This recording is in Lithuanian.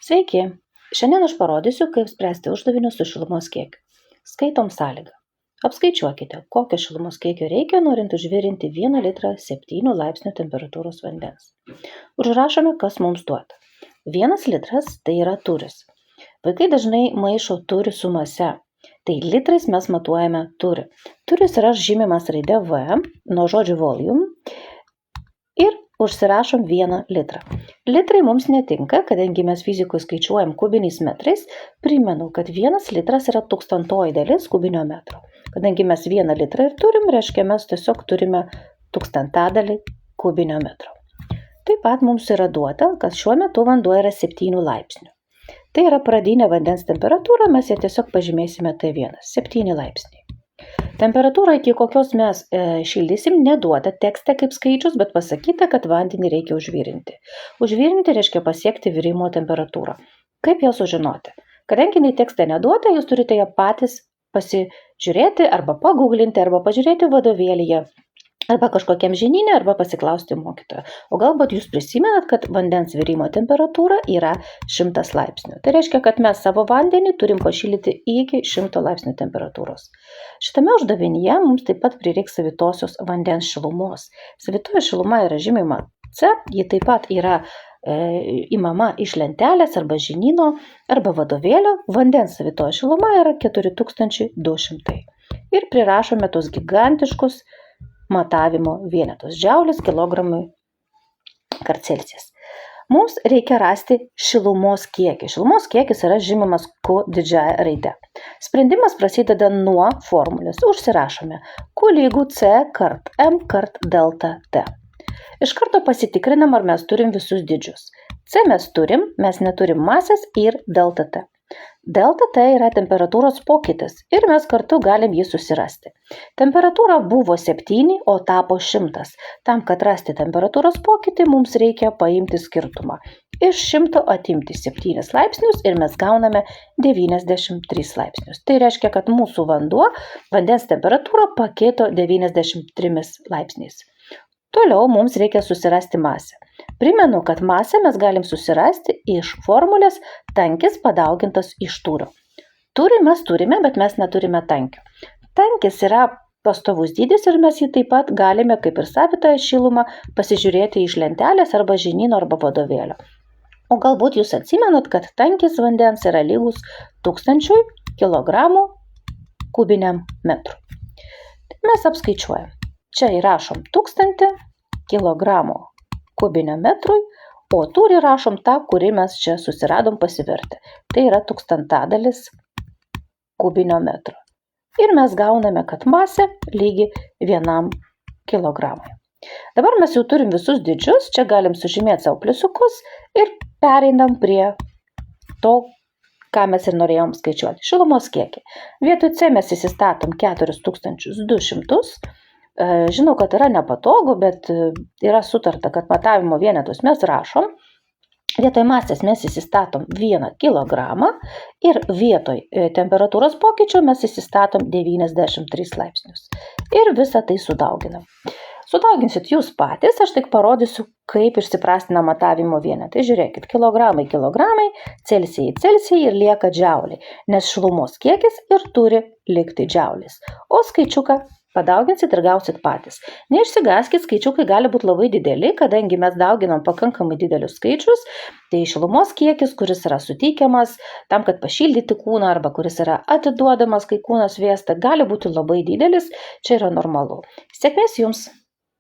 Sveiki! Šiandien aš parodysiu, kaip spręsti uždavinius su šilumos kiekiu. Skaitom sąlygą. Apskaičiuokite, kokio šilumos kiekio reikia, norint užvirinti 1 litrą 7 laipsnių temperatūros vandens. Užrašome, kas mums duota. 1 litras tai yra turis. Vaikai dažnai maišo turį su mase. Tai litrais mes matuojame turį. Turis yra žymimas raide V nuo žodžio volume ir užsirašom 1 litrą. Litrai mums netinka, kadangi mes fizikoje skaičiuojam kubiniais metrais. Primenu, kad 1 litras yra 1000 dalis kubinio metro. Kadangi mes 1 litrą ir turim, reiškia mes tiesiog turime 1000 kubinio metro. Taip pat mums yra duota, kad šiuo metu vanduo yra 7 laipsnių. Tai yra pradinė vandens temperatūra, mes ją tiesiog pažymėsime T1, 7 laipsniai. Temperatūra, iki kokios mes šildysim, neduota tekste kaip skaičius, bet pasakyta, kad vandenį reikia užvirinti. Užvirinti reiškia pasiekti virimo temperatūrą. Kaip ją sužinoti? Kadangi jinai tekste neduota, jūs turite ją patys pasižiūrėti arba paguglinti, arba pažiūrėti vadovėlyje, arba kažkokiam žinyne, arba pasiklausti mokytojo. O galbūt jūs prisimenat, kad vandens virimo temperatūra yra 100 laipsnių. Tai reiškia, kad mes savo vandenį turim pašildyti iki 100 laipsnių temperatūros. Šitame uždavinyje mums taip pat prireiks savitosios vandens šilumos. Savitoji šiluma yra žymima C, ji taip pat yra imama iš lentelės arba žinyno arba vadovėlio. Vandens savitoji šiluma yra 4200. Ir prirašome tos gigantiškus matavimo vienetus džiaulis kilogramui kart Celsijas. Mums reikia rasti šilumos kiekį. Šilumos kiekis yra žymimas Q didžiąja raide. Sprendimas prasideda nuo formulės. Užsirašome Q lygu C kart M kart delta T. Iš karto pasitikrinam, ar mes turim visus dydžius. C mes turim, mes neturim masės ir delta T. Delta T yra temperatūros pokytis ir mes kartu galim jį susirasti. Temperatūra buvo 7, o tapo 100. Tam, kad rasti temperatūros pokytį, mums reikia paimti skirtumą. Iš 100 atimti 7 laipsnius ir mes gauname 93 laipsnius. Tai reiškia, kad mūsų vandens temperatūra pakito 93 laipsniais. Toliau mums reikia susirasti masę. Primenu, kad masę mes galim susirasti iš formulės tankis padaugintas iš tūrio. Tūrį mes turime, bet mes neturime tankio. Tankis yra pastovus dydis ir mes jį taip pat galime, kaip ir savitąją šilumą, pasižiūrėti iš lentelės arba žinyno arba vadovėlio. O galbūt jūs atsimenat, kad tankis vandens yra lygus 1000 kg kubiniam metrui. Mes apskaičiuojam. Čia įrašom 1000 kg kubiniam metrui, o tūrį rašom tą, kurį mes čia susiradom pasivertę. Tai yra 1000 kubinio metro. Ir mes gauname, kad masė lygi 1 kilogramui. Dabar mes jau turim visus dydžius, čia galim sužymėti savo pliusiukus ir pereinam prie to, ką mes ir norėjom skaičiuoti. Šilumos kiekį. Vietoj C mes įsistatom 4200. Žinau, kad yra nepatogu, bet yra sutarta, kad matavimo vienetus mes rašom. Vietoj masės mes įsistatom 1 kilogramą ir vietoj temperatūros pokyčio mes įsistatom 93 laipsnius. Ir visą tai sudauginam. Sudauginsit jūs patys, aš tik parodysiu, kaip išsiprastina matavimo vienetai. Žiūrėkit, kilogramai, Celsijai ir lieka džiauliai, nes šilumos kiekis ir turi likti džiaulis. O skaičiuką padauginsit ir gausit patys. Neišsigąskit, skaičiukai gali būti labai dideli, kadangi mes dauginam pakankamai didelius skaičius, tai šilumos kiekis, kuris yra suteikiamas tam, kad pašildyti kūną arba kuris yra atiduodamas, kai kūnas vėsta, gali būti labai didelis, čia yra normalu. Sėkmės jums!